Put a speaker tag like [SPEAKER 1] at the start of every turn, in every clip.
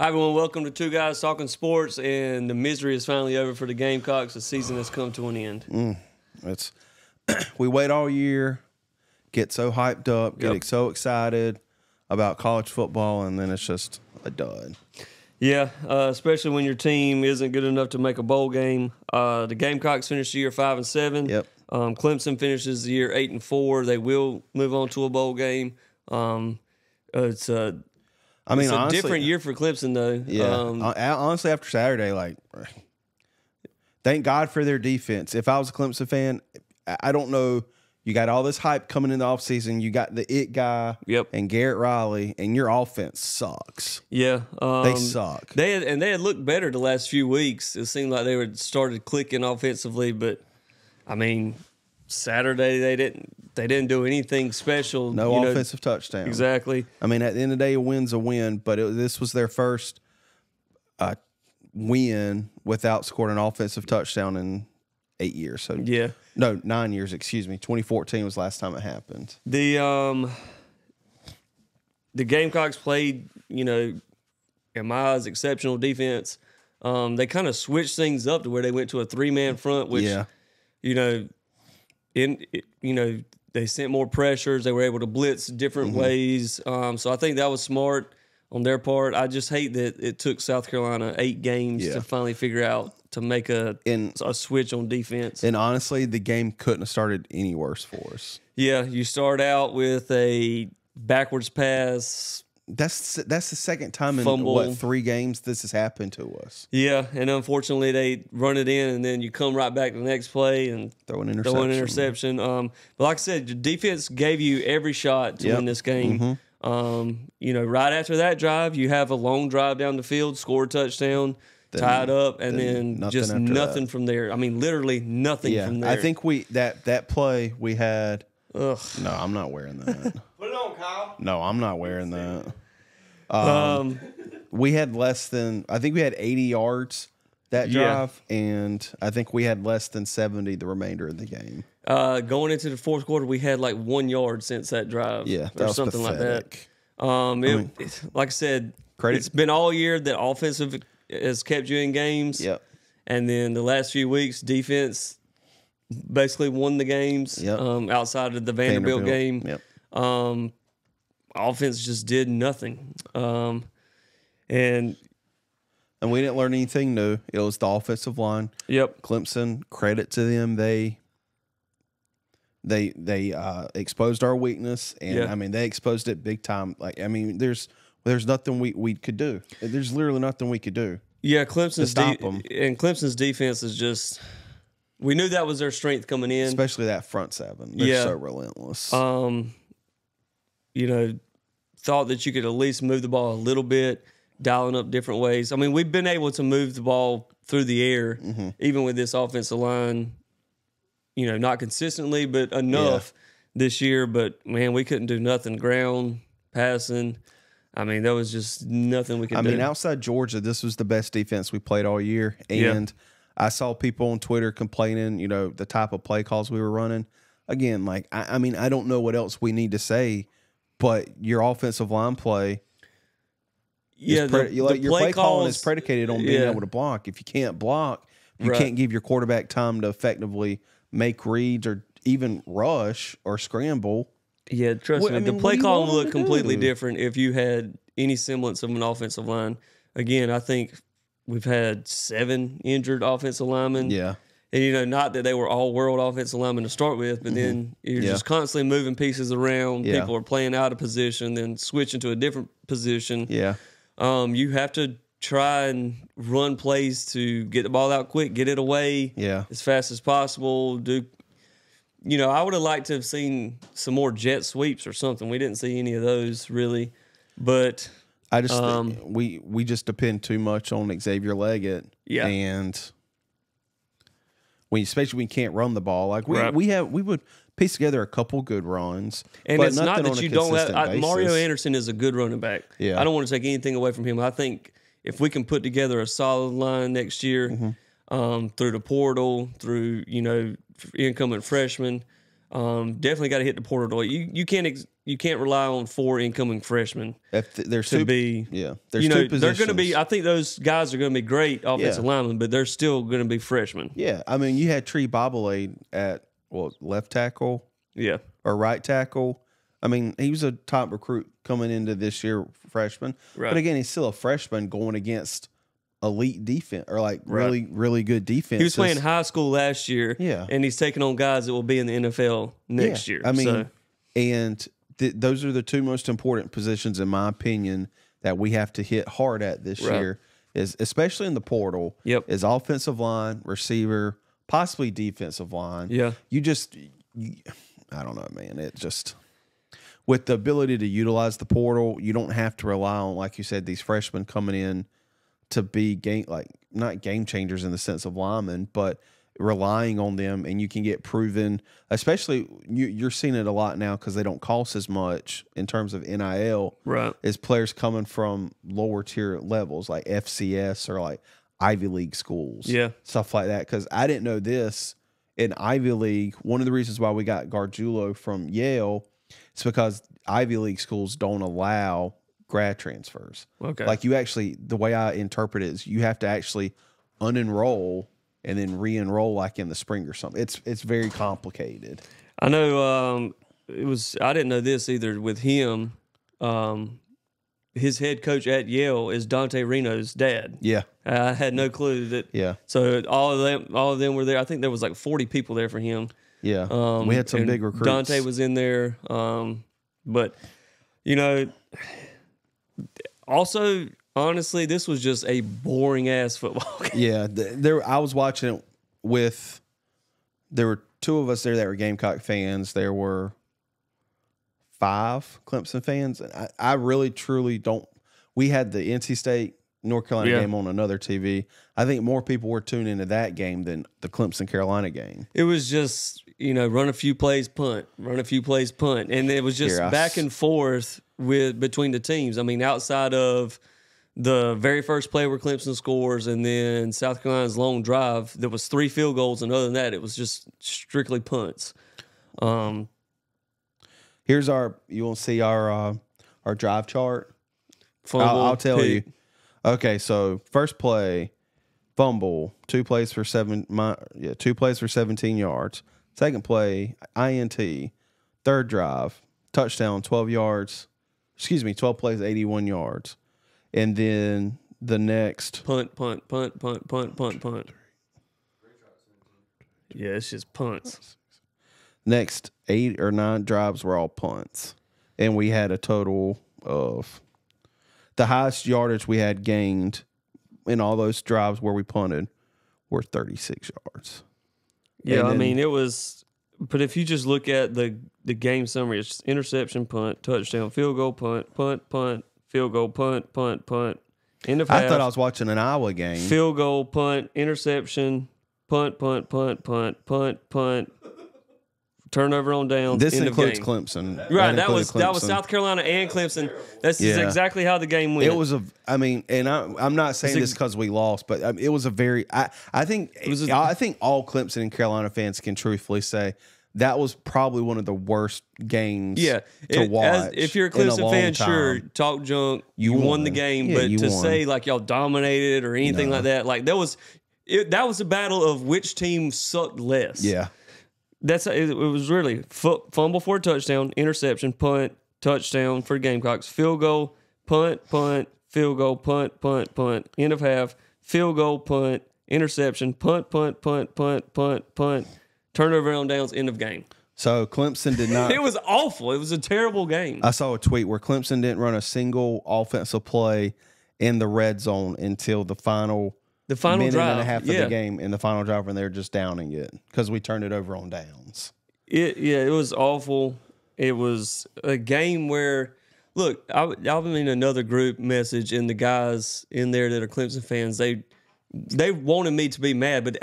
[SPEAKER 1] Hi, everyone. Welcome to Two Guys Talking Sports, and the misery is finally over for the Gamecocks. The season has come to an end.
[SPEAKER 2] It's we wait all year, get so hyped up, get so excited about college football, and then it's just a dud.
[SPEAKER 1] Yeah, especially when your team isn't good enough to make a bowl game. The Gamecocks finished the year 5-7.
[SPEAKER 2] Yep.
[SPEAKER 1] Clemson finishes the year 8-4. They will move on to a bowl game. It's
[SPEAKER 2] honestly,
[SPEAKER 1] a different year for Clemson, though.
[SPEAKER 2] Yeah. Honestly, after Saturday, thank God for their defense. If I was a Clemson fan, I don't know. You got all this hype coming in the offseason. You got the it guy and Garrett Riley, and your offense sucks.
[SPEAKER 1] Yeah.
[SPEAKER 2] They suck.
[SPEAKER 1] They had looked better the last few weeks. It seemed like they were started clicking offensively, but I mean, Saturday they didn't do anything special.
[SPEAKER 2] No offensive touchdown.
[SPEAKER 1] Exactly.
[SPEAKER 2] I mean, at the end of the day, a win's a win, but this was their first win without scoring an offensive touchdown in 8 years. So
[SPEAKER 1] yeah.
[SPEAKER 2] No, 9 years, excuse me. 2014 was the last time it happened.
[SPEAKER 1] The Gamecocks played, in my eyes, exceptional defense. They kind of switched things up to where they went to a three-man front, which, they sent more pressures. They were able to blitz different ways. So I think that was smart on their part. I just hate that it took South Carolina 8 games to finally figure out to make a switch on defense.
[SPEAKER 2] And honestly, the game couldn't have started any worse for us.
[SPEAKER 1] Yeah, you start out with a backwards pass.
[SPEAKER 2] That's the second time
[SPEAKER 1] fumble.
[SPEAKER 2] In, 3 games this has happened to us.
[SPEAKER 1] Yeah, and unfortunately they run it in, and then you come right back to the next play and
[SPEAKER 2] throw an interception.
[SPEAKER 1] But like I said, the defense gave you every shot to win this game. Right after that drive, you have a long drive down the field, score a touchdown, tied up, and then just nothing from there. I mean, literally nothing from there.
[SPEAKER 2] I think that play we had. Ugh. No, I'm not wearing that.
[SPEAKER 1] Put it on, Kyle.
[SPEAKER 2] No, I'm not wearing that. We had less than, I think we had 80 yards that drive, and I think we had less than 70 the remainder of the game.
[SPEAKER 1] Going into the fourth quarter, we had like 1 yard since that drive.
[SPEAKER 2] Yeah, that
[SPEAKER 1] or
[SPEAKER 2] was
[SPEAKER 1] something
[SPEAKER 2] pathetic.
[SPEAKER 1] like that. Like I said, it's been all year that offensive has kept you in games.
[SPEAKER 2] Yep.
[SPEAKER 1] And then the last few weeks, defense basically won the games outside of the Vanderbilt game.
[SPEAKER 2] Yep.
[SPEAKER 1] Offense just did nothing. And
[SPEAKER 2] we didn't learn anything new. It was the offensive line.
[SPEAKER 1] Yep.
[SPEAKER 2] Clemson, credit to them. They exposed our weakness, and I mean, they exposed it big time. There's nothing we could do. There's literally nothing we could do.
[SPEAKER 1] Yeah, Clemson's defense is just. We knew that was their strength coming in,
[SPEAKER 2] especially that front seven. They're so relentless.
[SPEAKER 1] Thought that you could at least move the ball a little bit, dialing up different ways. I mean, we've been able to move the ball through the air, even with this offensive line. Not consistently, but enough this year. But man, we couldn't do nothing. Ground, passing. I mean, there was just nothing we could do.
[SPEAKER 2] I mean, outside Georgia, this was the best defense we played all year. And I saw people on Twitter complaining, the type of play calls we were running. Again, I mean, I don't know what else we need to say, but your offensive line play, your play calling is predicated on being able to block. If you can't block, you can't give your quarterback time to effectively make reads or even rush or scramble.
[SPEAKER 1] Yeah, trust me, the play call would look completely different if you had any semblance of an offensive line. Again, I think we've had 7 injured offensive linemen.
[SPEAKER 2] Yeah.
[SPEAKER 1] And, not that they were all world offensive linemen to start with, but then you're just constantly moving pieces around. Yeah. People are playing out of position, then switching to a different position.
[SPEAKER 2] Yeah.
[SPEAKER 1] You have to try and run plays to get the ball out quick, get it away as fast as possible. I would have liked to have seen some more jet sweeps or something. We didn't see any of those really, but
[SPEAKER 2] I just think we just depend too much on Xavier Leggett, and especially when you can't run the ball. We would piece together a couple good runs,
[SPEAKER 1] and it's not that you don't have. Mario Anderson is a good running back.
[SPEAKER 2] Yeah,
[SPEAKER 1] I don't want to take anything away from him. I think if we can put together a solid line next year, through the portal, through incoming freshmen, definitely got to hit the portal. You can't rely on 4 incoming freshmen
[SPEAKER 2] There's
[SPEAKER 1] to
[SPEAKER 2] two,
[SPEAKER 1] be.
[SPEAKER 2] yeah, there's
[SPEAKER 1] You know,
[SPEAKER 2] two positions.
[SPEAKER 1] they're going to be. I think those guys are going to be great offensive linemen, but they're still going to be freshmen.
[SPEAKER 2] Yeah, I mean, you had Tree Bobolade at left tackle,
[SPEAKER 1] Yeah,
[SPEAKER 2] or right tackle. I mean, he was a top recruit coming into this year, freshman.
[SPEAKER 1] Right.
[SPEAKER 2] But again, he's still a freshman going against elite defense or like really, really good defense.
[SPEAKER 1] he was playing high school last year.
[SPEAKER 2] Yeah.
[SPEAKER 1] And he's taking on guys that will be in the NFL next year.
[SPEAKER 2] I mean,
[SPEAKER 1] so.
[SPEAKER 2] and those are the two most important positions, in my opinion, that we have to hit hard at this year, is especially in the portal.
[SPEAKER 1] Yep.
[SPEAKER 2] Is offensive line, receiver, possibly defensive line.
[SPEAKER 1] Yeah.
[SPEAKER 2] I don't know, man. It just, with the ability to utilize the portal, you don't have to rely on, like you said, these freshmen coming in to be not game changers in the sense of linemen, but relying on them, and you can get proven. Especially you're seeing it a lot now because they don't cost as much in terms of NIL.
[SPEAKER 1] Right.
[SPEAKER 2] As players coming from lower tier levels like FCS or like Ivy League schools.
[SPEAKER 1] Yeah.
[SPEAKER 2] Stuff like that. Because I didn't know this. In Ivy League, one of the reasons why we got Gargiulo from Yale is because Ivy League schools don't allow grad transfers.
[SPEAKER 1] Okay.
[SPEAKER 2] Like you actually, the way I interpret it is you have to actually unenroll and then re-enroll like in the spring or something. It's very complicated.
[SPEAKER 1] I know I didn't know this either with him. His head coach at Yale is Dante Reno's dad.
[SPEAKER 2] Yeah.
[SPEAKER 1] I had no clue that.
[SPEAKER 2] Yeah.
[SPEAKER 1] So all of them were there. I think there was like 40 people there for him.
[SPEAKER 2] Yeah. We had some big recruits.
[SPEAKER 1] Dante was in there. But you know, also honestly, this was just a boring ass football game.
[SPEAKER 2] Yeah. I was watching it with. There were 2 of us there that were Gamecock fans. There were 5 Clemson fans. I really, truly don't. We had the NC State North Carolina game on another TV. I think more people were tuning into that game than the Clemson Carolina game.
[SPEAKER 1] It was just, run a few plays, punt, run a few plays, punt. And it was just back and forth between the teams. I mean, outside of the very first play where Clemson scores and then South Carolina's long drive, there was 3 field goals. And other than that, it was just strictly punts.
[SPEAKER 2] Here's you want to see our drive chart?
[SPEAKER 1] Fumble,
[SPEAKER 2] I'll tell
[SPEAKER 1] pick.
[SPEAKER 2] you. Okay, so first play, fumble, 2 plays for 2 plays for 17 yards. Second play, INT. Third drive, touchdown, 12 yards. 12 plays, 81 yards. And then the next
[SPEAKER 1] punt. Yeah, it's just punts.
[SPEAKER 2] Next 8 or 9 drives were all punts. And we had a total of the highest yardage we had gained in all those drives where we punted were 36 yards.
[SPEAKER 1] Yeah, I mean, it was, but if you just look at the game summary, it's interception, punt, touchdown, field goal, punt, field goal, punt, end of half.
[SPEAKER 2] I thought I was watching an Iowa game.
[SPEAKER 1] Field goal, punt, interception, punt, turnover on downs.
[SPEAKER 2] This
[SPEAKER 1] end
[SPEAKER 2] includes
[SPEAKER 1] of game.
[SPEAKER 2] Clemson.
[SPEAKER 1] Right, that was South Carolina and Clemson. That's exactly how the game went.
[SPEAKER 2] It was I'm not saying this because we lost, but it was a very. I think all Clemson and Carolina fans can truthfully say that was probably one of the worst games. To watch.
[SPEAKER 1] If you're a Clemson fan, sure, talk junk. You won the game, but to say like y'all dominated or anything like that, like that was a battle of which team sucked less.
[SPEAKER 2] Yeah.
[SPEAKER 1] It was really fumble for a touchdown, interception, punt, touchdown for Gamecocks, field goal, punt, field goal, punt, end of half, field goal, punt, interception, punt, turnover on downs, end of game.
[SPEAKER 2] So Clemson did not.
[SPEAKER 1] It was awful. It was a terrible game.
[SPEAKER 2] I saw a tweet where Clemson didn't run a single offensive play in the red zone until the final minute
[SPEAKER 1] drive
[SPEAKER 2] and a half of the game, in the final drive, and they're just downing it because we turned it over on downs.
[SPEAKER 1] It was awful. It was a game where, look, I'm in another group message, and the guys in there that are Clemson fans, they wanted me to be mad, but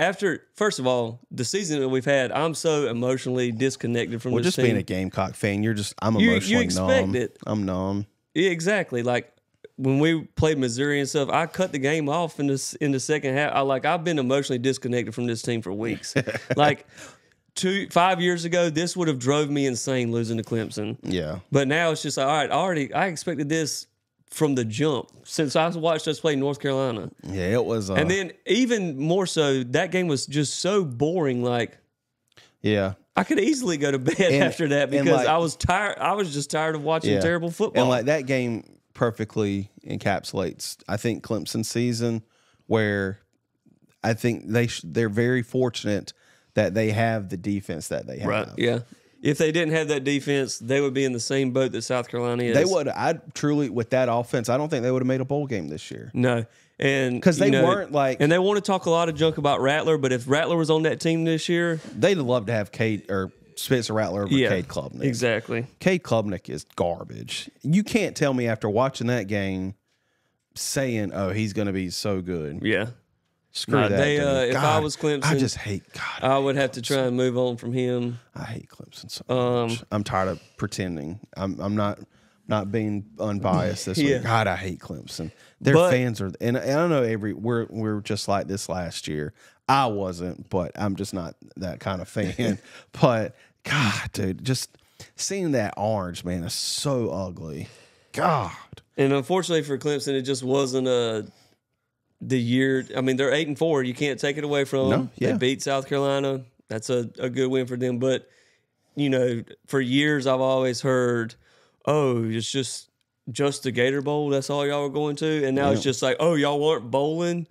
[SPEAKER 1] first of all, the season that we've had, I'm so emotionally disconnected from this
[SPEAKER 2] just
[SPEAKER 1] team.
[SPEAKER 2] Being a Gamecock fan, I'm emotionally
[SPEAKER 1] you expect
[SPEAKER 2] numb.
[SPEAKER 1] it.
[SPEAKER 2] I'm numb.
[SPEAKER 1] Yeah, exactly. Like when we played Missouri and stuff, I cut the game off in the second half. I've been emotionally disconnected from this team for weeks. Like 5 years ago, this would have drove me insane losing to Clemson.
[SPEAKER 2] Yeah.
[SPEAKER 1] But now it's just like, all right, I expected this from the jump since I watched us play North Carolina.
[SPEAKER 2] Yeah, it was.
[SPEAKER 1] And then even more so, that game was just so boring. Like,
[SPEAKER 2] yeah,
[SPEAKER 1] I could easily go to bed after that because I was tired. I was just tired of watching terrible football.
[SPEAKER 2] And like that game perfectly encapsulates, I think, Clemson's season, where I think they're very fortunate that they have the defense that they have.
[SPEAKER 1] Right. Yeah. If they didn't have that defense, they would be in the same boat that South Carolina is.
[SPEAKER 2] They would. I truly, with that offense, I don't think they would have made a bowl game this year.
[SPEAKER 1] No. And
[SPEAKER 2] because they weren't like,
[SPEAKER 1] and they want to talk a lot of junk about Rattler, but if Rattler was on that team this year,
[SPEAKER 2] they'd love to have Cade or Spencer Rattler over Cade Klubnik.
[SPEAKER 1] Exactly.
[SPEAKER 2] Cade Klubnik is garbage. You can't tell me after watching that game saying, "Oh, he's going to be so good."
[SPEAKER 1] Yeah.
[SPEAKER 2] Screw that.
[SPEAKER 1] If I was Clemson,
[SPEAKER 2] I just hate God.
[SPEAKER 1] I would have to try and move on from him.
[SPEAKER 2] I hate Clemson so much. I'm tired of pretending. I'm not being unbiased this week. God, I hate Clemson. Their fans are, and I don't know. We're just like this last year. I wasn't, but I'm just not that kind of fan. But God, dude, just seeing that orange, man, is so ugly. God.
[SPEAKER 1] And unfortunately for Clemson, it just wasn't the year. I mean, they're 8-4. You can't take it away from them. They beat South Carolina. That's a good win for them. But, you know, for years I've always heard, oh, it's just the Gator Bowl. That's all y'all were going to. And now it's just like, oh, y'all weren't bowling.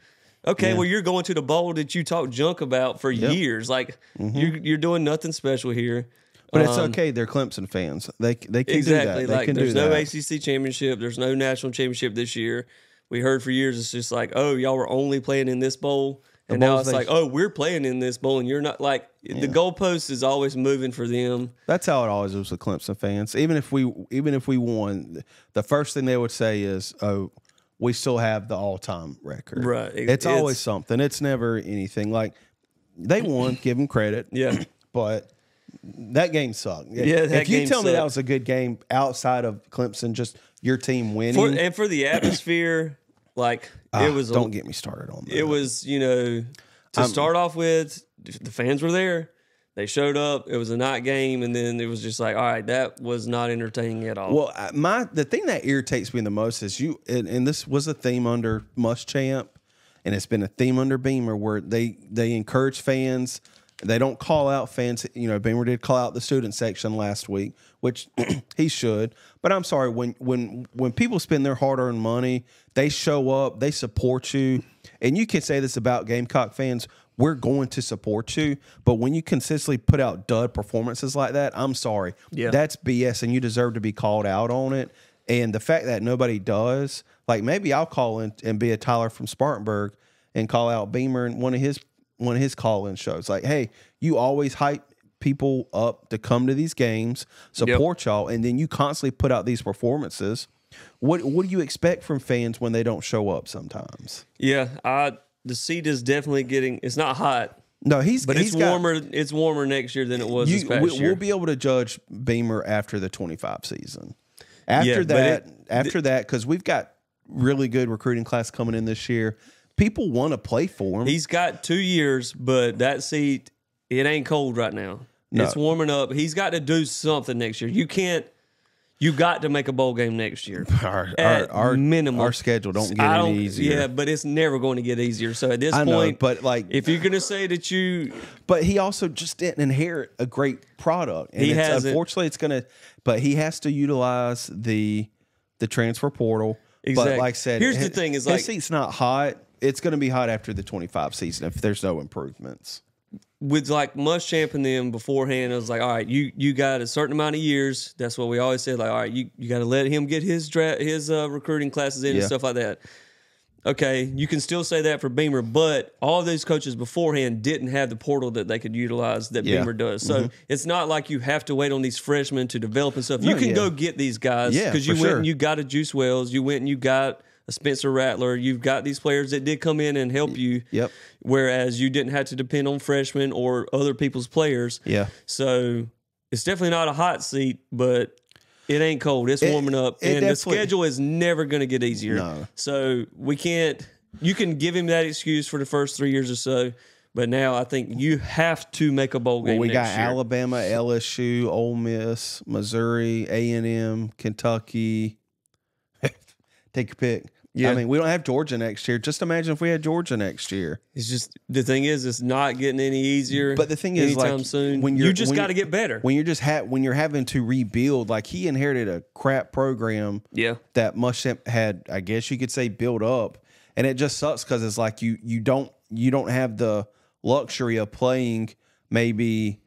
[SPEAKER 1] Okay, well, you're going to the bowl that you talked junk about for years. Like, you're doing nothing special here.
[SPEAKER 2] But it's okay. They're Clemson fans. They can do that.
[SPEAKER 1] Like, there's no ACC championship. There's no national championship this year. We heard for years it's just like, oh, y'all were only playing in this bowl. And now it's like, oh, we're playing in this bowl, and you're not. Like, the goalpost is always moving for them.
[SPEAKER 2] That's how it always was with Clemson fans. Even if we won, the first thing they would say is, oh, we still have the all-time record.
[SPEAKER 1] Right.
[SPEAKER 2] It's always something. It's never anything. Like, they won, give them credit.
[SPEAKER 1] Yeah.
[SPEAKER 2] But that game sucked.
[SPEAKER 1] Yeah,
[SPEAKER 2] if you tell me that was a good game outside of Clemson, just your team winning.
[SPEAKER 1] And for the atmosphere, like, it was.
[SPEAKER 2] Don't get me started on that.
[SPEAKER 1] It was, you know, to start off with, the fans were there. They showed up. It was a night game, and then it was just like, all right, that was not entertaining at all.
[SPEAKER 2] Well, the thing that irritates me the most is and this was a theme under Muschamp, and it's been a theme under Beamer, where they encourage fans. They don't call out fans. You know, Beamer did call out the student section last week, which he should. But I'm sorry, when people spend their hard-earned money, they show up, they support you, and you can say this about Gamecock fans. We're going to support you, but when you consistently put out dud performances like that, I'm sorry.
[SPEAKER 1] Yeah.
[SPEAKER 2] That's BS, and you deserve to be called out on it. And the fact that nobody does, like, maybe I'll call in and be a Tyler from Spartanburg and call out Beamer in one of his call-in shows. Like, hey, you always hype people up to come to these games, support y'all, and then you constantly put out these performances. What do you expect from fans when they don't show up sometimes?
[SPEAKER 1] Yeah, the seat is definitely getting. It's not hot.
[SPEAKER 2] No,
[SPEAKER 1] it's warmer. It's warmer next year than it was this past year.
[SPEAKER 2] We'll be able to judge Beamer after the 25 season. After that, because we've got really good recruiting class coming in this year. People want to play for him.
[SPEAKER 1] He's got 2 years, but that seat, it ain't cold right now. No. It's warming up. He's got to do something next year. You got to make a bowl game next year.
[SPEAKER 2] Our minimum. Our schedule don't get any easier.
[SPEAKER 1] Yeah, but it's never going to get easier. So at this point,
[SPEAKER 2] but like,
[SPEAKER 1] if you're going to say that
[SPEAKER 2] but he also just didn't inherit a great product. And unfortunately, it's going to, but he has to utilize the transfer portal.
[SPEAKER 1] Exactly.
[SPEAKER 2] But like I said,
[SPEAKER 1] here's the thing: is like,
[SPEAKER 2] his seat's not hot. It's going to be hot after the 25 season if there's no improvements.
[SPEAKER 1] With like Muschamp and them beforehand, it was like, all right, you got a certain amount of years. That's what we always said. Like, all right, you got to let him get his recruiting classes in and stuff like that. Okay, you can still say that for Beamer, but all of those coaches beforehand didn't have the portal that they could utilize that Beamer does. So it's not like you have to wait on these freshmen to develop and stuff. You can go get these guys because you went and you got a Juice Wells. You went and you got a Spencer Rattler. You've got these players that did come in and help you.
[SPEAKER 2] Yep.
[SPEAKER 1] Whereas you didn't have to depend on freshmen or other people's players.
[SPEAKER 2] Yeah.
[SPEAKER 1] So it's definitely not a hot seat, but it ain't cold. It's warming up. And the schedule is never going to get easier.
[SPEAKER 2] No.
[SPEAKER 1] So we can't – you can give him that excuse for the first 3 years or so, But now I think you have to make a bowl game.
[SPEAKER 2] Well, we got
[SPEAKER 1] next year.
[SPEAKER 2] Alabama, LSU, Ole Miss, Missouri, A&M, Kentucky. Take your pick.
[SPEAKER 1] Yeah.
[SPEAKER 2] I mean, we don't have Georgia next year. Just imagine if we had Georgia next year.
[SPEAKER 1] It's just the thing is, it's not getting any easier.
[SPEAKER 2] But the thing is,
[SPEAKER 1] anytime
[SPEAKER 2] like,
[SPEAKER 1] soon.
[SPEAKER 2] when
[SPEAKER 1] You just got to get better.
[SPEAKER 2] When you're just when you're having to rebuild, like he inherited a crap program.
[SPEAKER 1] Yeah.
[SPEAKER 2] That Muschamp had, I guess you could say, built up, and it just sucks because it's like you don't have the luxury of playing maybe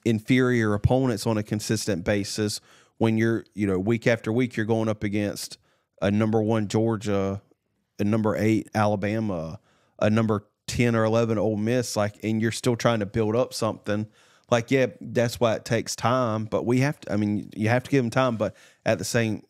[SPEAKER 2] inferior opponents on a consistent basis when you're week after week you're going up against a number 1 Georgia, a number 8 Alabama, a number 10 or 11 Ole Miss, like, and you're still trying to build up something. Like, yeah, that's why it takes time, but we have to, I mean, you have to give him time, but at the same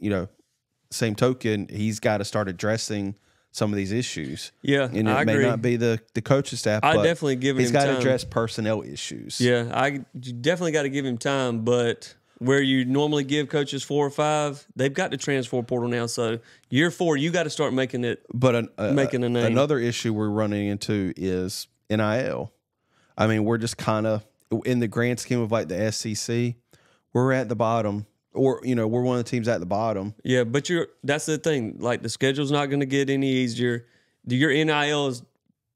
[SPEAKER 2] token, he's got to start addressing some of these issues.
[SPEAKER 1] Yeah,
[SPEAKER 2] and it may not be the coaching staff,
[SPEAKER 1] I
[SPEAKER 2] but
[SPEAKER 1] definitely give him
[SPEAKER 2] he's got to
[SPEAKER 1] time.
[SPEAKER 2] address personnel issues.
[SPEAKER 1] Yeah, you definitely got to give him time, but where you normally give coaches 4 or 5, they've got the transfer portal now. So year 4, you got to start making it.
[SPEAKER 2] But
[SPEAKER 1] making a name.
[SPEAKER 2] Another issue we're running into is NIL. I mean, we're just kind of in the grand scheme of like the SEC, we're at the bottom, or we're one of the teams at the bottom.
[SPEAKER 1] Yeah, but that's the thing. Like the schedule's not going to get any easier. Your NIL is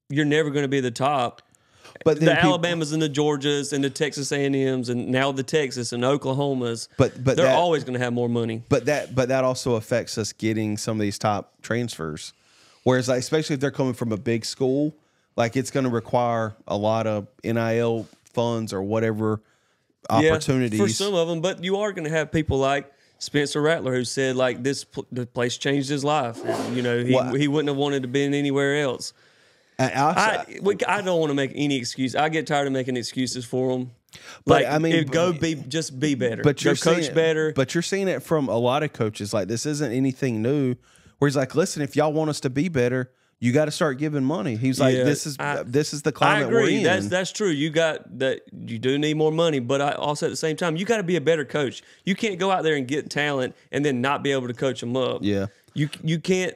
[SPEAKER 1] you're never going to be the top. But the Alabamas and the Georgias and the Texas A&Ms and now the Texas and Oklahomas,
[SPEAKER 2] but
[SPEAKER 1] they're always going to have more money.
[SPEAKER 2] But that also affects us getting some of these top transfers. Whereas, like, especially if they're coming from a big school, like it's going to require a lot of NIL funds or whatever opportunities
[SPEAKER 1] for some of them. But you are going to have people like Spencer Rattler who said like the place changed his life. And, he wouldn't have wanted to be anywhere else. I don't want to make any excuse. I get tired of making excuses for them. Like,
[SPEAKER 2] I mean,
[SPEAKER 1] just be better.
[SPEAKER 2] But you're
[SPEAKER 1] coach better.
[SPEAKER 2] But you're seeing it from a lot of coaches. Like, this isn't anything new. Where he's like, listen, if y'all want us to be better, you got to start giving money. He's like, this is the climate we're in.
[SPEAKER 1] That's true. You do need more money, but I also at the same time, you got to be a better coach. You can't go out there and get talent and then not be able to coach them up.
[SPEAKER 2] Yeah,
[SPEAKER 1] you can't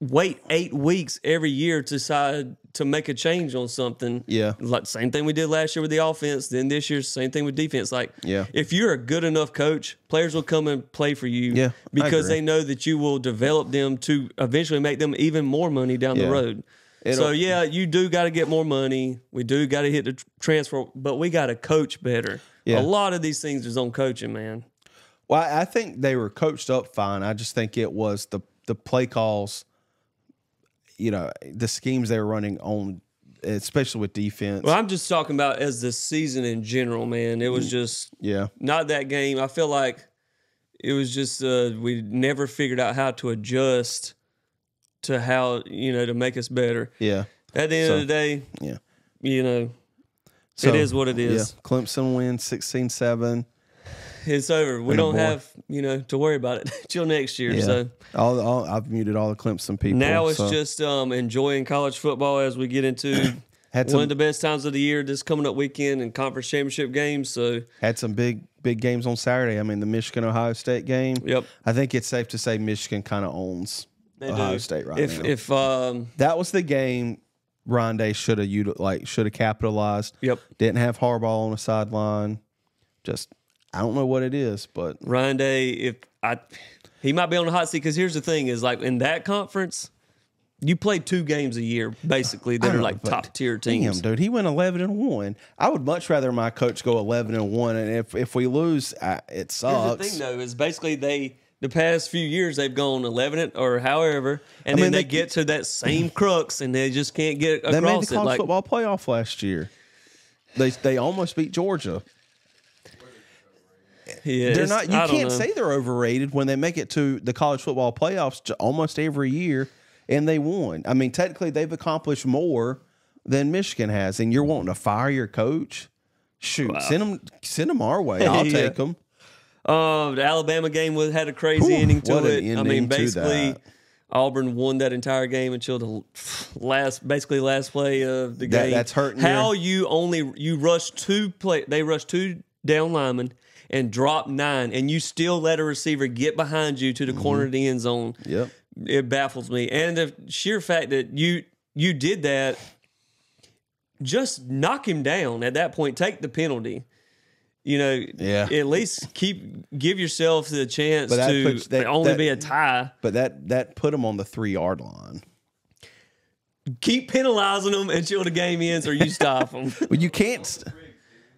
[SPEAKER 1] wait 8 weeks every year to decide to make a change on something.
[SPEAKER 2] Yeah.
[SPEAKER 1] Like same thing we did last year with the offense, then this year, same thing with defense. Like,
[SPEAKER 2] yeah, if
[SPEAKER 1] you're a good enough coach, players will come and play for you.
[SPEAKER 2] Yeah,
[SPEAKER 1] because they know that you will develop them to eventually make them even more money down the road. So, yeah, you do got to get more money. We do got to hit the transfer, but we got to coach better. Yeah. A lot of these things is on coaching, man.
[SPEAKER 2] Well, I think they were coached up fine. I just think it was the play calls, the schemes they were running on, especially with defense.
[SPEAKER 1] Well, I'm just talking about as the season in general, man. It was just not that game. I feel like it was just we never figured out how to adjust to how, to make us better.
[SPEAKER 2] Yeah.
[SPEAKER 1] At the end of the day,
[SPEAKER 2] so,
[SPEAKER 1] it is what it is.
[SPEAKER 2] Yeah. Clemson wins 16-7.
[SPEAKER 1] It's over. We don't have, to worry about it till next year.
[SPEAKER 2] Yeah.
[SPEAKER 1] So
[SPEAKER 2] I've muted all the Clemson people.
[SPEAKER 1] Now it's just enjoying college football as we get into one of the best times of the year, this coming up weekend and conference championship games. So
[SPEAKER 2] had some big games on Saturday. I mean, the Michigan-Ohio State game.
[SPEAKER 1] Yep.
[SPEAKER 2] I think it's safe to say Michigan kind of owns Ohio State right now.
[SPEAKER 1] If
[SPEAKER 2] that was the game Ryan Day should have capitalized.
[SPEAKER 1] Yep.
[SPEAKER 2] Didn't have Harbaugh on the sideline. Just I don't know what it is, but
[SPEAKER 1] Ryan Day, he might be on the hot seat because here's the thing: is like in that conference, you play 2 games a year basically that are like top tier teams.
[SPEAKER 2] Damn, dude, he went 11-1. I would much rather my coach go 11-1, and if we lose, it sucks.
[SPEAKER 1] Here's the thing, though, is basically the past few years they've gone 11 or however, and then they get to that same crux and they just can't get across it.
[SPEAKER 2] They made the college football playoff last year. They almost beat Georgia.
[SPEAKER 1] Yeah,
[SPEAKER 2] they're not. You can't say they're overrated when they make it to the college football playoffs almost every year, and they won. I mean, technically, they've accomplished more than Michigan has, and you're wanting to fire your coach? Shoot, send them our way. I'll take them.
[SPEAKER 1] The Alabama game had a crazy ending to it. I mean, basically, Auburn won that entire game until the last play of the game.
[SPEAKER 2] That's hurting.
[SPEAKER 1] How you rushed 2 play? They rushed 2 down linemen and dropped 9, and you still let a receiver get behind you to the corner of the end zone.
[SPEAKER 2] Yep.
[SPEAKER 1] It baffles me. And the sheer fact that you did that, just knock him down at that point. Take the penalty. You know, at least give yourself the chance to only be a tie.
[SPEAKER 2] But that put them on the 3-yard line.
[SPEAKER 1] Keep penalizing them until the game ends, or you stop them.
[SPEAKER 2] Well, you can't.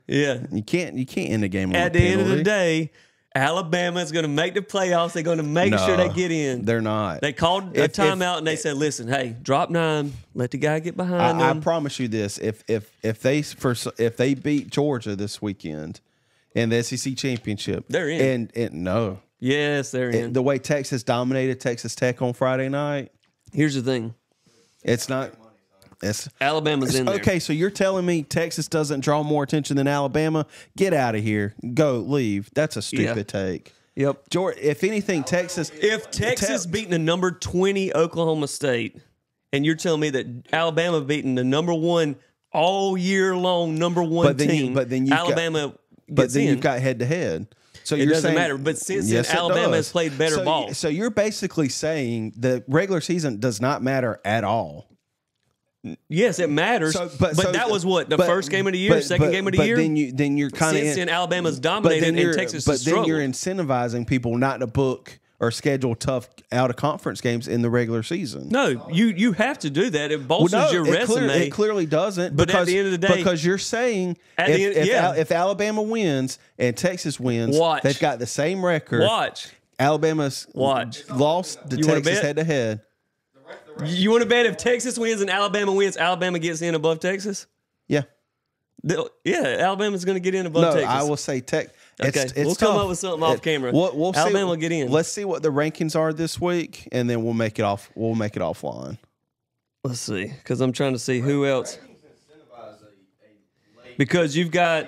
[SPEAKER 1] Yeah,
[SPEAKER 2] you can't end the game on
[SPEAKER 1] at
[SPEAKER 2] the
[SPEAKER 1] end of the day. Alabama is going to make the playoffs. They're going to make sure they get in.
[SPEAKER 2] They're not.
[SPEAKER 1] They called a timeout and they said, "Listen, hey, drop 9. Let the guy get behind them."
[SPEAKER 2] I promise you this: if they beat Georgia this weekend in the SEC championship,
[SPEAKER 1] they're in.
[SPEAKER 2] And no,
[SPEAKER 1] yes, they're in.
[SPEAKER 2] The way Texas dominated Texas Tech on Friday night.
[SPEAKER 1] Here's the thing:
[SPEAKER 2] it's not.
[SPEAKER 1] Alabama's in there.
[SPEAKER 2] Okay, so you're telling me Texas doesn't draw more attention than Alabama? Get out of here. Go, leave. That's a stupid take.
[SPEAKER 1] Yep.
[SPEAKER 2] George, if anything, Texas...
[SPEAKER 1] If Texas beating the number 20 Oklahoma State, and you're telling me that Alabama beating the number 1 all year long number 1 team, Alabama gets in.
[SPEAKER 2] You've got head-to-head. So
[SPEAKER 1] it doesn't matter. But since then, Alabama has played better ball.
[SPEAKER 2] So you're basically saying the regular season does not matter at all.
[SPEAKER 1] Yes, it matters. But that was what the first game of the year, second game of the year.
[SPEAKER 2] Then you're kind of
[SPEAKER 1] since then Alabama's dominated and Texas has struggled.
[SPEAKER 2] Then you're incentivizing people not to book or schedule tough out of conference games in the regular season.
[SPEAKER 1] No, you have to do that. It bolsters your resume.
[SPEAKER 2] It clearly doesn't.
[SPEAKER 1] But at the end of the day,
[SPEAKER 2] because you're saying if Alabama wins and Texas wins, they've got the same record. Alabama's lost to Texas head to head.
[SPEAKER 1] You want to bet if Texas wins and Alabama wins, Alabama gets in above Texas?
[SPEAKER 2] Yeah.
[SPEAKER 1] Alabama's going to get in above Texas.
[SPEAKER 2] I will say Texas.
[SPEAKER 1] Okay, we'll come up with something off camera. Alabama will get in.
[SPEAKER 2] Let's see what the rankings are this week, and then we'll make it off. We'll make it offline.
[SPEAKER 1] Let's see, because I'm trying to see who else. Because you've got.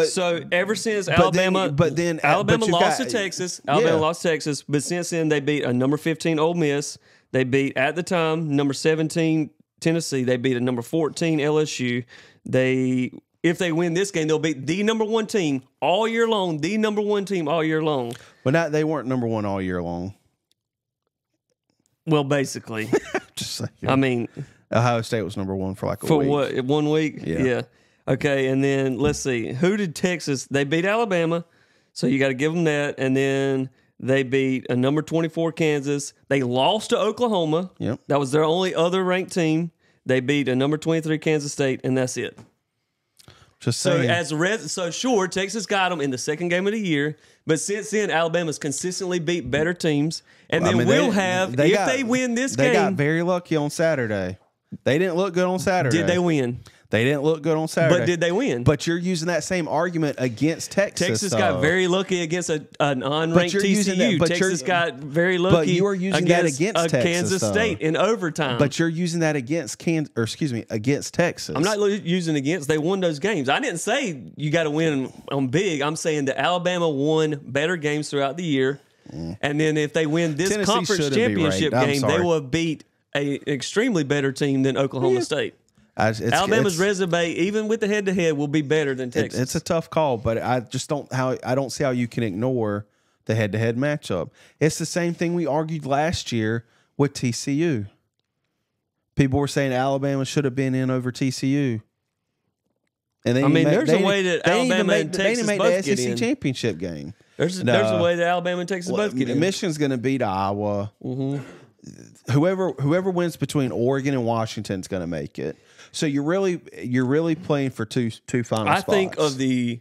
[SPEAKER 1] So ever since Alabama, Alabama lost to Texas. Alabama lost to Texas, but since then they beat a number 15 Ole Miss. They beat at the time number 17 Tennessee. They beat a number 14 LSU. If they win this game, they'll beat the number 1 team all year long. The number 1 team all year long.
[SPEAKER 2] But they weren't number 1 all year long.
[SPEAKER 1] Well, basically,
[SPEAKER 2] just saying.
[SPEAKER 1] I mean,
[SPEAKER 2] Ohio State was number 1 for a week.
[SPEAKER 1] For what? 1 week?
[SPEAKER 2] Yeah.
[SPEAKER 1] Okay, and then let's see. Who did Texas? They beat Alabama, so you got to give them that. And then they beat a number 24 Kansas. They lost to Oklahoma.
[SPEAKER 2] Yep.
[SPEAKER 1] That was their only other ranked team. They beat a number 23 Kansas State, and that's it.
[SPEAKER 2] Just saying.
[SPEAKER 1] So sure, Texas got them in the second game of the year, but since then, Alabama's consistently beat better teams. And then they win this game.
[SPEAKER 2] They got very lucky on Saturday. They didn't look good on Saturday.
[SPEAKER 1] Did they win?
[SPEAKER 2] They didn't look good on Saturday.
[SPEAKER 1] But did they win?
[SPEAKER 2] But you're using that same argument against Texas.
[SPEAKER 1] Texas got very lucky against an unranked TCU. Texas got very lucky
[SPEAKER 2] but you are using
[SPEAKER 1] against
[SPEAKER 2] Texas,
[SPEAKER 1] Kansas State in overtime.
[SPEAKER 2] But you're using that against against Texas.
[SPEAKER 1] I'm not using against. They won those games. I didn't say you got to win on big. I'm saying that Alabama won better games throughout the year. And then if they win this
[SPEAKER 2] Tennessee
[SPEAKER 1] conference championship game, they will have beat an extremely better team than Oklahoma State. Alabama's resume, even with the head-to-head, will be better than Texas.
[SPEAKER 2] It's a tough call, but I just don't see how you can ignore the head-to-head matchup. It's the same thing we argued last year with TCU. People were saying Alabama should have been in over TCU. And
[SPEAKER 1] there's a way that Alabama and Texas both get in.
[SPEAKER 2] The SEC championship game.
[SPEAKER 1] There's a way that Alabama and Texas both get in.
[SPEAKER 2] Michigan's going to beat Iowa. Whoever wins between Oregon and Washington is going to make it. So you're really playing for two final spots.
[SPEAKER 1] I think of the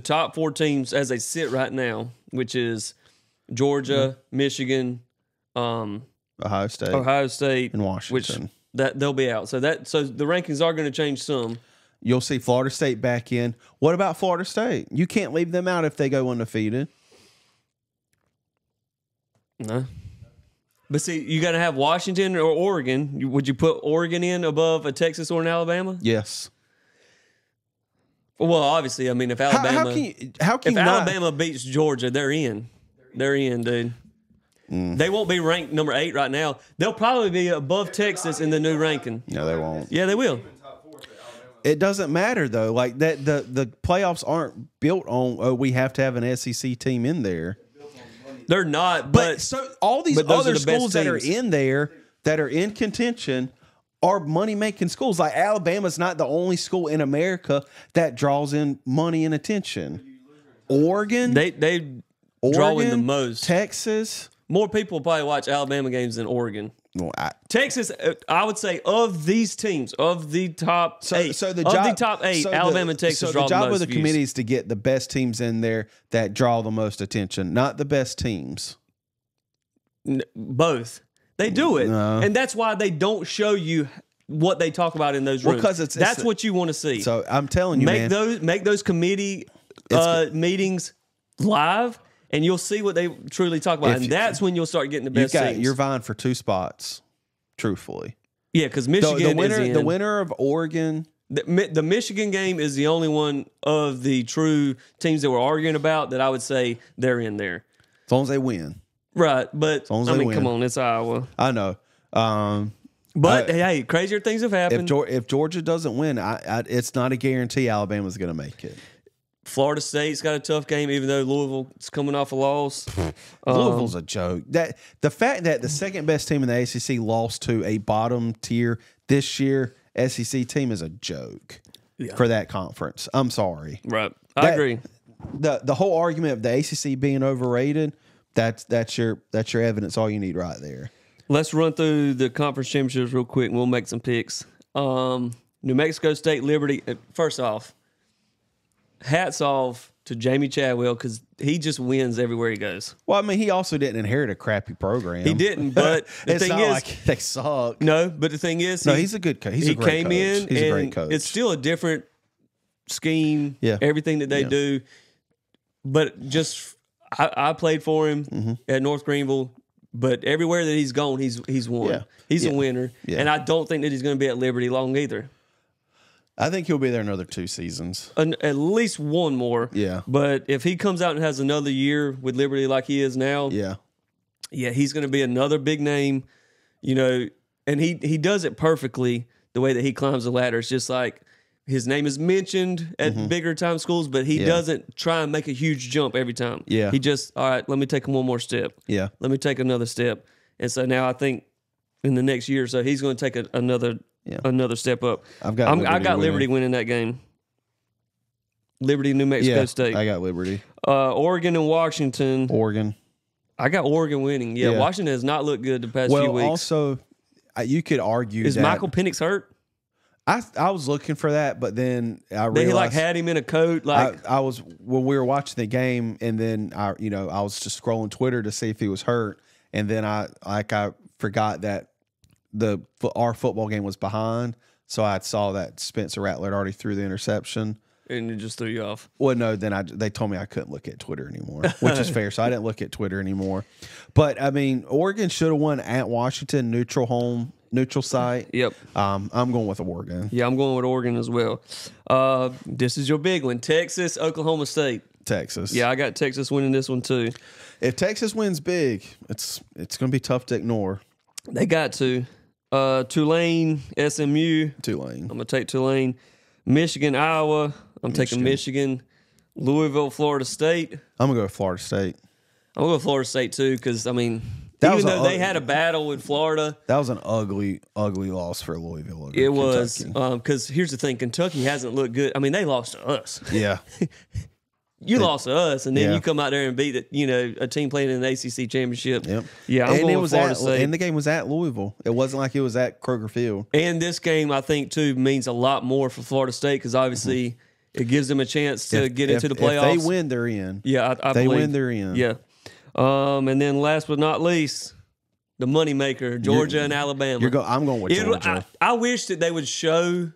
[SPEAKER 1] top 4 teams as they sit right now, which is Georgia, Michigan,
[SPEAKER 2] Ohio State, and Washington.
[SPEAKER 1] Which they'll be out. So the rankings are going to change some.
[SPEAKER 2] You'll see Florida State back in. What about Florida State? You can't leave them out if they go undefeated.
[SPEAKER 1] No. But see, you got to have Washington or Oregon. Would you put Oregon in above a Texas or an Alabama?
[SPEAKER 2] Yes.
[SPEAKER 1] Well, obviously, I mean, if Alabama beats Georgia, they're in. They're in, dude. They won't be ranked number 8 right now. They'll probably be above Texas in the new ranking.
[SPEAKER 2] No, they won't.
[SPEAKER 1] Yeah, they will.
[SPEAKER 2] It doesn't matter though. Like that, the playoffs aren't built on. We have to have an SEC team in there.
[SPEAKER 1] They're not, but
[SPEAKER 2] so all these other schools that are in there that are in contention are money-making schools. Like Alabama's not the only school in America that draws in money and attention. Oregon,
[SPEAKER 1] they draw in the most.
[SPEAKER 2] Texas,
[SPEAKER 1] more people probably watch Alabama games than Oregon.
[SPEAKER 2] Well,
[SPEAKER 1] Texas, I would say of these teams, of the top eight, Alabama and Texas draw the most. So the job of the
[SPEAKER 2] committee is to get the best teams in there that draw the most attention, not the best teams.
[SPEAKER 1] Both. They do it.
[SPEAKER 2] No.
[SPEAKER 1] And that's why they don't show you what they talk about in those rooms. Because that's what you want to see.
[SPEAKER 2] So I'm telling you,
[SPEAKER 1] make those committee meetings live, and you'll see what they truly talk about. And that's when you'll start getting the best teams.
[SPEAKER 2] You're vying for 2 spots, truthfully.
[SPEAKER 1] Yeah, because Michigan
[SPEAKER 2] the winner of Oregon.
[SPEAKER 1] The Michigan game is the only one of the true teams that we're arguing about that I would say they're in there.
[SPEAKER 2] As long as they win.
[SPEAKER 1] Right, but I mean, come on, it's Iowa.
[SPEAKER 2] I know.
[SPEAKER 1] But hey, crazier things have happened.
[SPEAKER 2] If Georgia doesn't win, it's not a guarantee Alabama's going to make it.
[SPEAKER 1] Florida State's got a tough game, even though Louisville's coming off a loss.
[SPEAKER 2] Louisville's a joke. The fact that the second best team in the ACC lost to a bottom tier this year SEC team is a joke for that conference. I'm sorry.
[SPEAKER 1] Right, I agree.
[SPEAKER 2] The whole argument of the ACC being overrated. That's your evidence. All you need right there.
[SPEAKER 1] Let's run through the conference championships real quick, and we'll make some picks. New Mexico State, Liberty. First off, hats off to Jamie Chadwell because he just wins everywhere he goes.
[SPEAKER 2] Well, I mean, he also didn't inherit a crappy program.
[SPEAKER 1] He didn't, but the thing is,
[SPEAKER 2] like they suck.
[SPEAKER 1] No, but the thing is,
[SPEAKER 2] he's a good coach. He's a great coach. He's a great coach.
[SPEAKER 1] It's still a different scheme.
[SPEAKER 2] Yeah,
[SPEAKER 1] everything that they do, but just. I played for him at North Greenville, but everywhere that he's gone, he's won.
[SPEAKER 2] Yeah.
[SPEAKER 1] He's a winner, and I don't think that he's going to be at Liberty long either.
[SPEAKER 2] I think he'll be there another 2 seasons,
[SPEAKER 1] at least one more.
[SPEAKER 2] Yeah,
[SPEAKER 1] but if he comes out and has another year with Liberty like he is now, he's going to be another big name. You know, and he does it perfectly the way that he climbs the ladder. It's just like. His name is mentioned at bigger time schools, but he doesn't try and make a huge jump every time.
[SPEAKER 2] Yeah.
[SPEAKER 1] He just, all right, let me take one more step.
[SPEAKER 2] Yeah.
[SPEAKER 1] Let me take another step. And so now I think in the next year or so, he's going to take another step up. I got Liberty winning that game. Liberty, New Mexico State.
[SPEAKER 2] I got Liberty.
[SPEAKER 1] Oregon and Washington.
[SPEAKER 2] Oregon.
[SPEAKER 1] I got Oregon winning. Yeah, Washington has not looked good the past few weeks.
[SPEAKER 2] Well, also, you could argue
[SPEAKER 1] is Michael Penix hurt?
[SPEAKER 2] I was looking for that, but then I realized
[SPEAKER 1] they like had him in a coat. Like
[SPEAKER 2] I was when we were watching the game, and then I was just scrolling Twitter to see if he was hurt, and then I forgot that our football game was behind, so I saw that Spencer Rattler already threw the interception,
[SPEAKER 1] and it just threw you off.
[SPEAKER 2] Well, no, then they told me I couldn't look at Twitter anymore, which is fair, so I didn't look at Twitter anymore. But I mean, Oregon should have won at Washington, neutral site.
[SPEAKER 1] Yep.
[SPEAKER 2] I'm going with Oregon.
[SPEAKER 1] Yeah, I'm going with Oregon as well. This is your big one. Texas, Oklahoma State.
[SPEAKER 2] Texas.
[SPEAKER 1] Yeah, I got Texas winning this one too.
[SPEAKER 2] If Texas wins big, it's going to be tough to ignore.
[SPEAKER 1] They got to. Tulane, SMU.
[SPEAKER 2] Tulane.
[SPEAKER 1] I'm going to take Tulane. Michigan, Iowa. I'm taking Michigan. Louisville, Florida State.
[SPEAKER 2] I'm going to go with Florida State.
[SPEAKER 1] I'm going to go with Florida State too because, I mean, even though they had a battle with Florida.
[SPEAKER 2] That was an ugly, ugly loss for Louisville.
[SPEAKER 1] It was. Because here's the thing. Kentucky hasn't looked good. I mean, they lost to us.
[SPEAKER 2] Yeah.
[SPEAKER 1] You lost to us, and then you come out there and beat a team playing in the ACC championship.
[SPEAKER 2] Yep.
[SPEAKER 1] Yeah, I'm going with Florida State.
[SPEAKER 2] And the game was at Louisville. It wasn't like it was at Kroger Field.
[SPEAKER 1] And this game, I think, too, means a lot more for Florida State because obviously it gives them a chance to get into the playoffs.
[SPEAKER 2] If they win, they're in.
[SPEAKER 1] Yeah, I
[SPEAKER 2] they
[SPEAKER 1] believe.
[SPEAKER 2] win, they're in.
[SPEAKER 1] Yeah. And then last but not least, the moneymaker, Georgia and Alabama.
[SPEAKER 2] I'm going with Georgia.
[SPEAKER 1] I wish that they would show.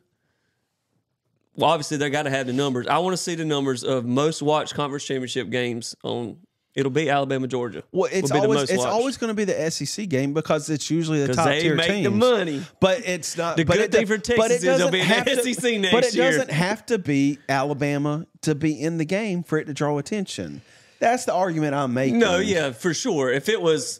[SPEAKER 1] Well, obviously, they got to have the numbers. I want to see the numbers of most watched conference championship games on. It'll be Alabama, Georgia.
[SPEAKER 2] Well, it's always going to be the SEC game because it's usually the top tier teams.
[SPEAKER 1] They make the money,
[SPEAKER 2] but it's not.
[SPEAKER 1] The good thing for Texas is it'll be in the SEC next year.
[SPEAKER 2] But it doesn't have to be Alabama to be in the game for it to draw attention. That's the argument I'm making.
[SPEAKER 1] No, yeah, for sure. If it was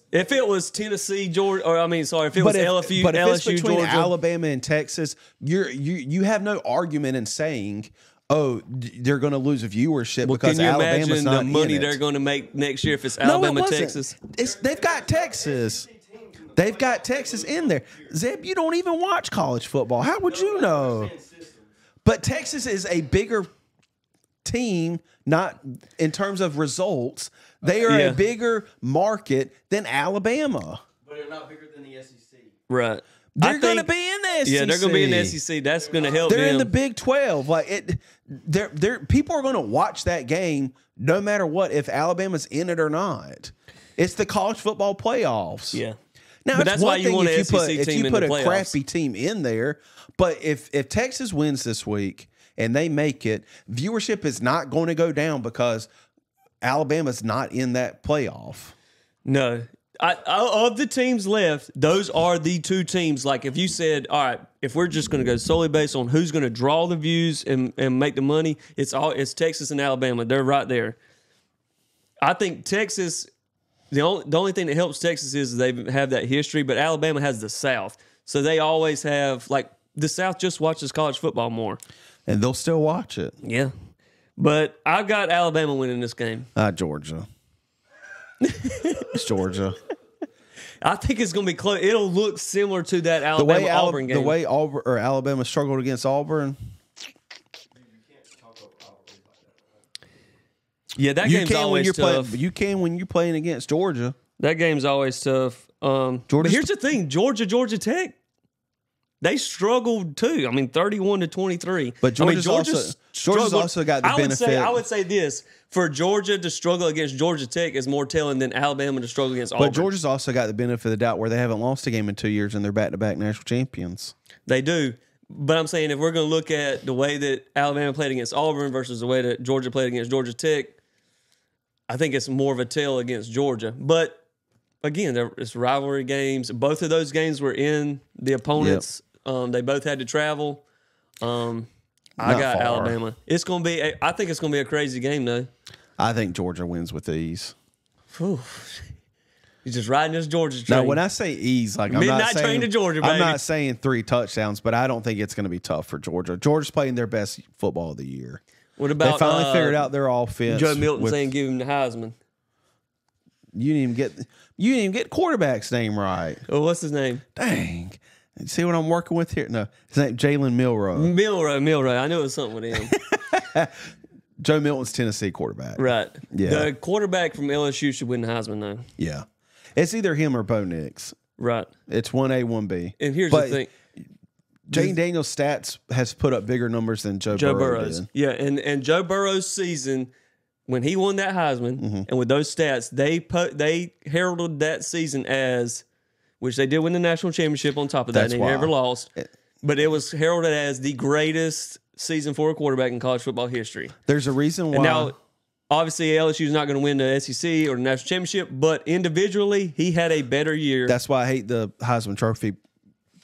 [SPEAKER 1] Tennessee, Georgia, or if it was LSU,
[SPEAKER 2] but if it's between
[SPEAKER 1] Georgia,
[SPEAKER 2] Alabama and Texas, you have no argument in saying, oh, they're going to lose viewership because Alabama's not
[SPEAKER 1] the money they're going to make next year if it's Alabama, Texas.
[SPEAKER 2] They've got Texas. They've got Texas in there. Zeb, you don't even watch college football. How would you know? But Texas is a bigger team, not in terms of results. They are a bigger market than Alabama.
[SPEAKER 3] But they're not bigger than the SEC.
[SPEAKER 1] Right.
[SPEAKER 2] They're going to be in the SEC.
[SPEAKER 1] Yeah, they're going to be in the SEC. That's going to help
[SPEAKER 2] They're
[SPEAKER 1] them.
[SPEAKER 2] in the Big 12. Like people are going to watch that game no matter what, if Alabama's in it or not. It's the college football playoffs.
[SPEAKER 1] Yeah.
[SPEAKER 2] Now,
[SPEAKER 1] but that's why you want an SEC team in the playoffs.
[SPEAKER 2] If you put a crappy team in there, but if Texas wins this week and they make it, viewership is not going to go down because Alabama's not in that playoff.
[SPEAKER 1] No. Of the teams left, those are the two teams. Like if you said, all right, if we're just going to go solely based on who's going to draw the views and make the money, it's Texas and Alabama. They're right there. I think Texas, the only thing that helps Texas is they have that history, but Alabama has the South. So they always have, like, the South just watches college football more.
[SPEAKER 2] And they'll still watch it.
[SPEAKER 1] Yeah. But I've got Alabama winning this game.
[SPEAKER 2] Georgia. It's Georgia.
[SPEAKER 1] I think it's going to be close. It'll look similar to that Alabama-Auburn game.
[SPEAKER 2] The way Alabama struggled against Auburn.
[SPEAKER 1] Yeah, that game's always tough.
[SPEAKER 2] You can when you're playing against Georgia.
[SPEAKER 1] That game's always tough. But here's the thing. Georgia Tech, they struggled too. I mean, 31-23.
[SPEAKER 2] But Georgia's also got the benefit.
[SPEAKER 1] I would say this. For Georgia to struggle against Georgia Tech is more telling than Alabama to struggle against Auburn.
[SPEAKER 2] But Georgia's also got the benefit of the doubt where they haven't lost a game in 2 years and they're back-to-back national champions.
[SPEAKER 1] They do. But I'm saying if we're going to look at the way that Alabama played against Auburn versus the way that Georgia played against Georgia Tech, I think it's more of a tell against Georgia. But, again, it's rivalry games. Both of those games were in the opponents. Yep. They both had to travel. I got Alabama. It's going to be. I think it's going to be a crazy game, though.
[SPEAKER 2] I think Georgia wins with ease.
[SPEAKER 1] Whew. You're just riding this Georgia train.
[SPEAKER 2] Now, when I say ease, like
[SPEAKER 1] midnight train to Georgia, baby.
[SPEAKER 2] I'm not saying 3 touchdowns, but I don't think it's going to be tough for Georgia. Georgia's playing their best football of the year.
[SPEAKER 1] What about
[SPEAKER 2] they finally figured out their offense?
[SPEAKER 1] Joe Milton saying give him the Heisman.
[SPEAKER 2] You didn't even get quarterback's name right.
[SPEAKER 1] Oh, what's his name?
[SPEAKER 2] Dang. See what I'm working with here? No, his name Jalen Milroe.
[SPEAKER 1] Milroe. I knew it was something with him.
[SPEAKER 2] Joe Milton's Tennessee quarterback.
[SPEAKER 1] Right.
[SPEAKER 2] Yeah.
[SPEAKER 1] The quarterback from LSU should win the Heisman, though.
[SPEAKER 2] Yeah. It's either him or Bo Nix.
[SPEAKER 1] Right.
[SPEAKER 2] It's 1A, 1B.
[SPEAKER 1] And here's the thing.
[SPEAKER 2] Jane Daniels' stats has put up bigger numbers than Joe Burrow's. Did.
[SPEAKER 1] Yeah, and Joe Burrow's season, when he won that Heisman, and with those stats, they heralded that season as, which they did win the national championship on top of that, and they never lost. But it was heralded as the greatest season for a quarterback in college football history.
[SPEAKER 2] There's a reason why.
[SPEAKER 1] And now, obviously, LSU's not going to win the SEC or the national championship, but individually, he had a better year.
[SPEAKER 2] That's why I hate the Heisman Trophy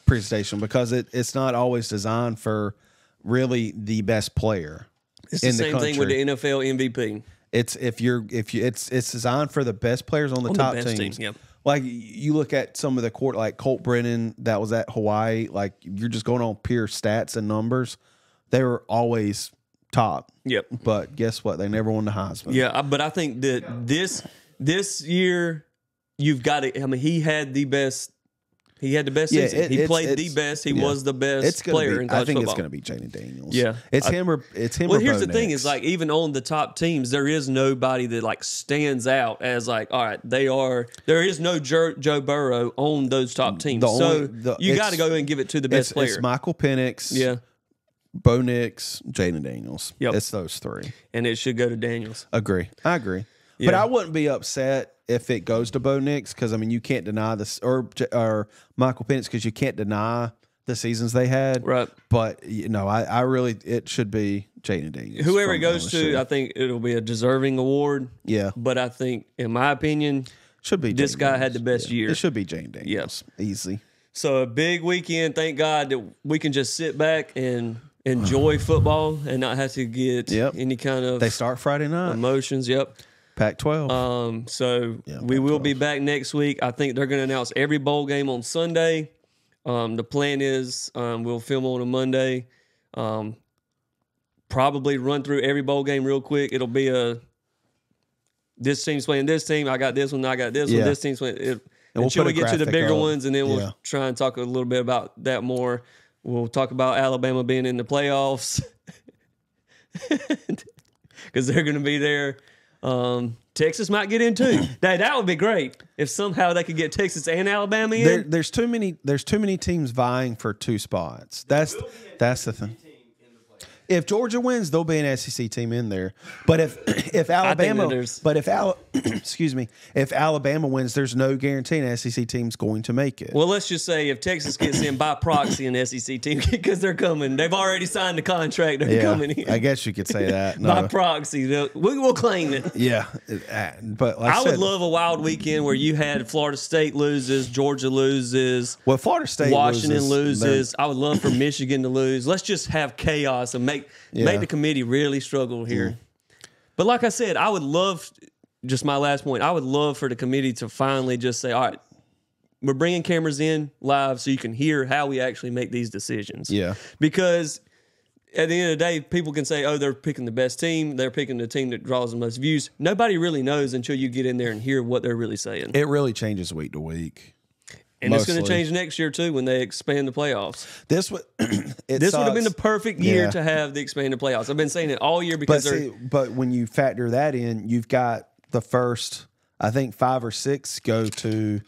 [SPEAKER 2] presentation, because it's not always designed for really the best player.
[SPEAKER 1] It's the same thing with the NFL MVP.
[SPEAKER 2] It's designed for the best players on the top teams.
[SPEAKER 1] Yep.
[SPEAKER 2] Like you look at some of the court, like Colt Brennan, that was at Hawaii. Like you're just going on pure stats and numbers. They were always top.
[SPEAKER 1] Yep.
[SPEAKER 2] But guess what? They never won the Heisman.
[SPEAKER 1] Yeah, but I think that this year you've got to. I mean, he had the best. He had the best season. He played the best. He was the best player in college football.
[SPEAKER 2] I think it's going to be Jaden Daniels.
[SPEAKER 1] Yeah,
[SPEAKER 2] it's him or it's him.
[SPEAKER 1] Well,
[SPEAKER 2] or
[SPEAKER 1] here's
[SPEAKER 2] Bo
[SPEAKER 1] the thing:
[SPEAKER 2] Nix.
[SPEAKER 1] is like even on the top teams, there is nobody that like stands out as like, all right, they are. There is no Joe Burrow on those top teams, you got to go and give it to the best player.
[SPEAKER 2] It's Michael Penix.
[SPEAKER 1] Yeah.
[SPEAKER 2] Bo Nix, Jaden Daniels.
[SPEAKER 1] Yep.
[SPEAKER 2] It's those 3.
[SPEAKER 1] And it should go to Daniels.
[SPEAKER 2] I agree. Yeah. But I wouldn't be upset if it goes to Bo Nix, because, I mean, you can't deny this, or Michael Penix, because you can't deny the seasons they had.
[SPEAKER 1] Right.
[SPEAKER 2] But, you know, I really, it should be Jaden Daniels.
[SPEAKER 1] Whoever it goes to, I think it'll be a deserving award.
[SPEAKER 2] Yeah.
[SPEAKER 1] But I think, in my opinion,
[SPEAKER 2] should be
[SPEAKER 1] this guy had the best year.
[SPEAKER 2] It should be Jaden Daniels.
[SPEAKER 1] Yes.
[SPEAKER 2] Easy.
[SPEAKER 1] So a big weekend. Thank God that we can just sit back and enjoy football and not have to get any kind of
[SPEAKER 2] they start Friday night
[SPEAKER 1] emotions. Yep.
[SPEAKER 2] Pac-12.
[SPEAKER 1] So we will be back next week. I think they're going to announce every bowl game on Sunday. The plan is we'll film on a Monday. Probably run through every bowl game real quick. It'll be this team's playing this team. I got this one. I got this one. This team's playing.
[SPEAKER 2] And
[SPEAKER 1] Until
[SPEAKER 2] we'll
[SPEAKER 1] we
[SPEAKER 2] put a
[SPEAKER 1] get to the
[SPEAKER 2] graphic
[SPEAKER 1] bigger
[SPEAKER 2] up.
[SPEAKER 1] ones, and then we'll
[SPEAKER 2] Yeah.
[SPEAKER 1] try and talk a little bit about that more. We'll talk about Alabama being in the playoffs because they're going to be there. Texas might get in too. That would be great if somehow they could get Texas and Alabama in.
[SPEAKER 2] There's too many teams vying for 2 spots. That's the thing. If Georgia wins, there'll be an SEC team in there. But if Alabama, excuse me, if Alabama wins, there's no guarantee an SEC team's going to make it.
[SPEAKER 1] Well, let's just say if Texas gets in by proxy, an SEC team because they're coming, they've already signed the contract. They're coming in.
[SPEAKER 2] I guess you could say that.
[SPEAKER 1] By
[SPEAKER 2] No.
[SPEAKER 1] proxy. We will claim it.
[SPEAKER 2] Yeah, but like
[SPEAKER 1] I
[SPEAKER 2] said,
[SPEAKER 1] would love a wild weekend where you had Florida State loses, Georgia loses,
[SPEAKER 2] well, Florida State
[SPEAKER 1] Washington
[SPEAKER 2] loses.
[SPEAKER 1] loses. I would love for Michigan to lose. Let's just have chaos and make the committee really struggle here. But like I said, I would love, just my last point, I would love for the committee to finally just say, all right, we're bringing cameras in live so you can hear how we actually make these decisions.
[SPEAKER 2] Yeah.
[SPEAKER 1] Because at the end of the day, people can say, oh, they're picking the best team. They're picking the team that draws the most views. Nobody really knows until you get in there and hear what they're really saying.
[SPEAKER 2] It really changes week to week.
[SPEAKER 1] And it's going to change next year, too, when they expand the playoffs.
[SPEAKER 2] This would
[SPEAKER 1] have been the perfect year to have the expanded playoffs. I've been saying it all year because
[SPEAKER 2] but when you factor that in, you've got the first, I think 5 or 6 go to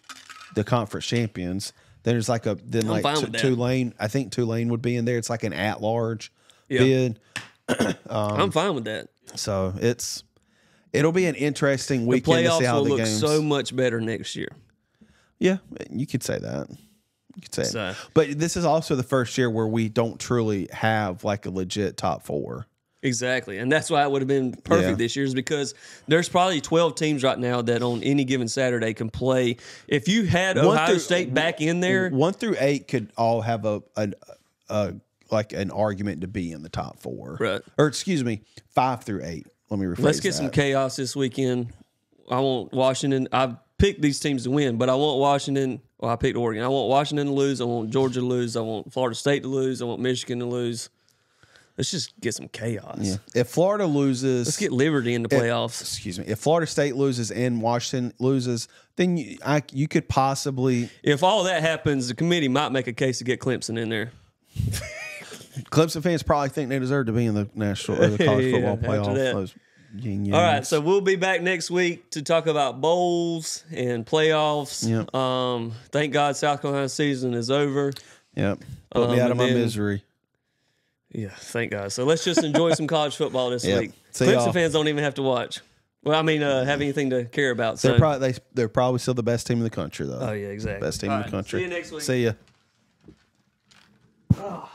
[SPEAKER 2] the conference champions. Then there's like Tulane. I think Tulane would be in there. It's like an at-large bid.
[SPEAKER 1] I'm fine with that.
[SPEAKER 2] So it'll be an interesting weekend to see how the games.
[SPEAKER 1] The playoffs will look so much better next year.
[SPEAKER 2] Yeah, you could say that. You could say it. But this is also the first year where we don't truly have like a legit top 4.
[SPEAKER 1] Exactly. And that's why it would have been perfect this year is because there's probably 12 teams right now that on any given Saturday can play. If you had Ohio State back in there.
[SPEAKER 2] 1 through 8 could all have like an argument to be in the top 4.
[SPEAKER 1] Right.
[SPEAKER 2] Or excuse me, 5 through 8. Let me rephrase
[SPEAKER 1] Let's get some chaos this weekend. I want Washington. I've picked these teams to win, but I want Washington. Well, I picked Oregon. I want Washington to lose. I want Georgia to lose. I want Florida State to lose. I want Michigan to lose. Let's just get some chaos.
[SPEAKER 2] Yeah. If Florida loses,
[SPEAKER 1] let's get Liberty in the playoffs.
[SPEAKER 2] Excuse me. If Florida State loses and Washington loses, then you could possibly.
[SPEAKER 1] If all that happens, the committee might make a case to get Clemson in there.
[SPEAKER 2] Clemson fans probably think they deserve to be in the national or the college football playoff.
[SPEAKER 1] All right, so we'll be back next week to talk about bowls and playoffs.
[SPEAKER 2] Yep.
[SPEAKER 1] Thank God South Carolina season is over.
[SPEAKER 2] Yep. Put me out of my misery.
[SPEAKER 1] Yeah, thank God. So let's just enjoy some college football this week.
[SPEAKER 2] See
[SPEAKER 1] Clemson
[SPEAKER 2] y'all.
[SPEAKER 1] fans don't even have to watch. Well, I mean, have anything to care about. So.
[SPEAKER 2] They're probably still the best team in the country, though.
[SPEAKER 1] Oh, yeah, exactly.
[SPEAKER 2] Best team in the country.
[SPEAKER 1] See you next week.
[SPEAKER 2] See ya.
[SPEAKER 1] Oh.